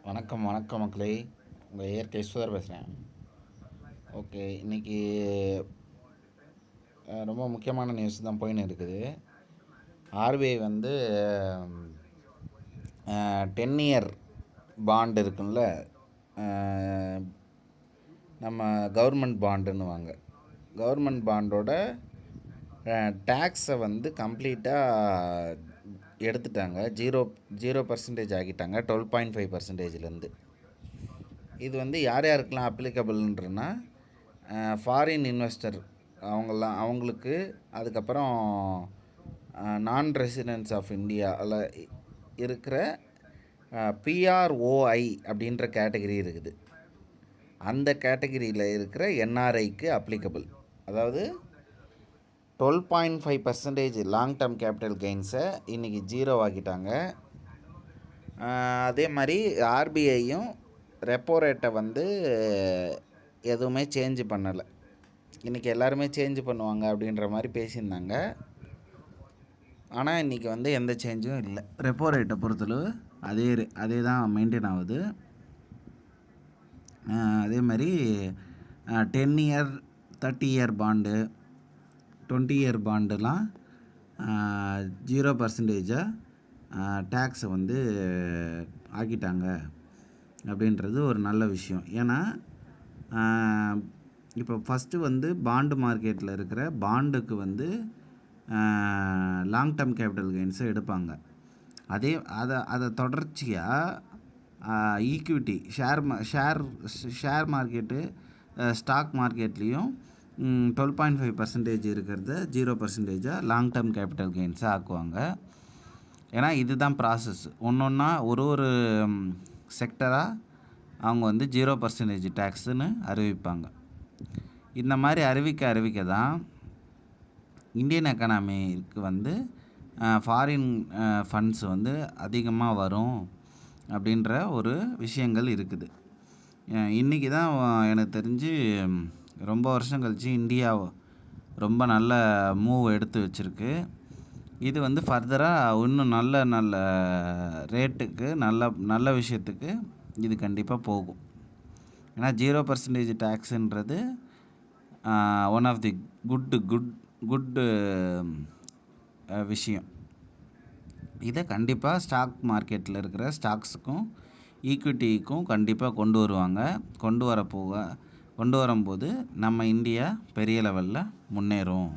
வணக்கம் வணக்கம் மக்களே. உங்கள் இயற்கை சுதர் பேசுகிறேன். ஓகே, இன்றைக்கி ரொம்ப முக்கியமான நியூஸ் தான் போயின்னு இருக்குது. ஆர்பிஐ வந்து 10 இயர் பாண்ட் இருக்குல்ல, நம்ம கவர்மெண்ட் பாண்டுன்னுவாங்க. கவர்மெண்ட் பாண்டோட டேக்ஸை வந்து கம்ப்ளீட்டாக எடுத்துட்டாங்க. 0% ஆக்கிட்டாங்க 12.5%. இது வந்து யார் யாருக்கெல்லாம் அப்ளிகபிள்ன்றனா, ஃபாரின் இன்வெஸ்டர் அவங்களுக்கு, அதுக்கப்புறம் நான் ரெசிடென்ட்ஸ் ஆஃப் இந்தியாவில் இருக்கிற பிஆர்ஓஐ அப்படின்ற கேட்டகரி இருக்குது. அந்த கேட்டகரியில் இருக்கிற என்ஆர்ஐக்கு அப்ளிகபிள். அதாவது 12.5% லாங் டேர்ம் கேபிட்டல் கெயின்ஸை இன்றைக்கி 0 ஆக்கிட்டாங்க. அதே மாதிரி ஆர்பிஐயும் ரெப்போ ரேட்டை வந்து எதுவுமே சேஞ்சு பண்ணலை. இன்றைக்கி எல்லாருமே சேஞ்சு பண்ணுவாங்க அப்படின்ற மாதிரி பேசியிருந்தாங்க. ஆனால் இன்றைக்கி வந்து எந்த சேஞ்சும் இல்லை. ரெப்போ ரேட்டை பொறுத்தளவு அதே தான் மெயின்டைன் ஆகுது. அதே மாதிரி 10 இயர் 30 இயர் பாண்டு 20 இயர் பாண்டுலாம் 0% டேக்ஸை வந்து ஆக்கிட்டாங்க அப்படின்றது ஒரு நல்ல விஷயம். ஏன்னா இப்போ ஃபஸ்ட்டு வந்து பாண்டு மார்க்கெட்டில் இருக்கிற பாண்டுக்கு வந்து லாங் டேர்ம் கேபிட்டல் கெயின்ஸை எடுப்பாங்க. அதை தொடர்ச்சியாக ஈக்விட்டி ஷேர் மார்க்கெட்டு ஸ்டாக் மார்க்கெட்லேயும் 12.5% இருக்கிறத 0% லாங் டேர்ம் கேபிட்டல் கெயின்ஸை ஆக்குவாங்க. ஏன்னா இதுதான் ப்ராசஸ். ஒன்றா ஒரு செக்டராக அவங்க வந்து 0% டேக்ஸுன்னு அறிவிப்பாங்க. இந்த மாதிரி அறிவிக்க தான் இந்தியன் எக்கானமிக்கு வந்து ஃபாரின் ஃபண்ட்ஸ் வந்து அதிகமாக வரும் அப்படின்ற ஒரு விஷயங்கள் இருக்குது. இன்றைக்கி தான் எனக்கு தெரிஞ்சு ரொம்ப வருஷம் கழித்து இந்தியா ரொம்ப நல்ல மூவ் எடுத்து வச்சுருக்கு. இது வந்து ஃபர்தராக இன்னும் நல்ல ரேட்டுக்கு நல்ல விஷயத்துக்கு இது கண்டிப்பாக போகும். ஏன்னா 0% டேக்ஸுன்றது ஒன் ஆஃப் தி குட் விஷயம். இதை கண்டிப்பாக ஸ்டாக் மார்க்கெட்டில் இருக்கிற ஸ்டாக்ஸுக்கும் ஈக்விட்டிக்கும் கண்டிப்பாக கொண்டு வரும்போது நம்ம இந்தியா பெரிய லெவலில் முன்னேறும்.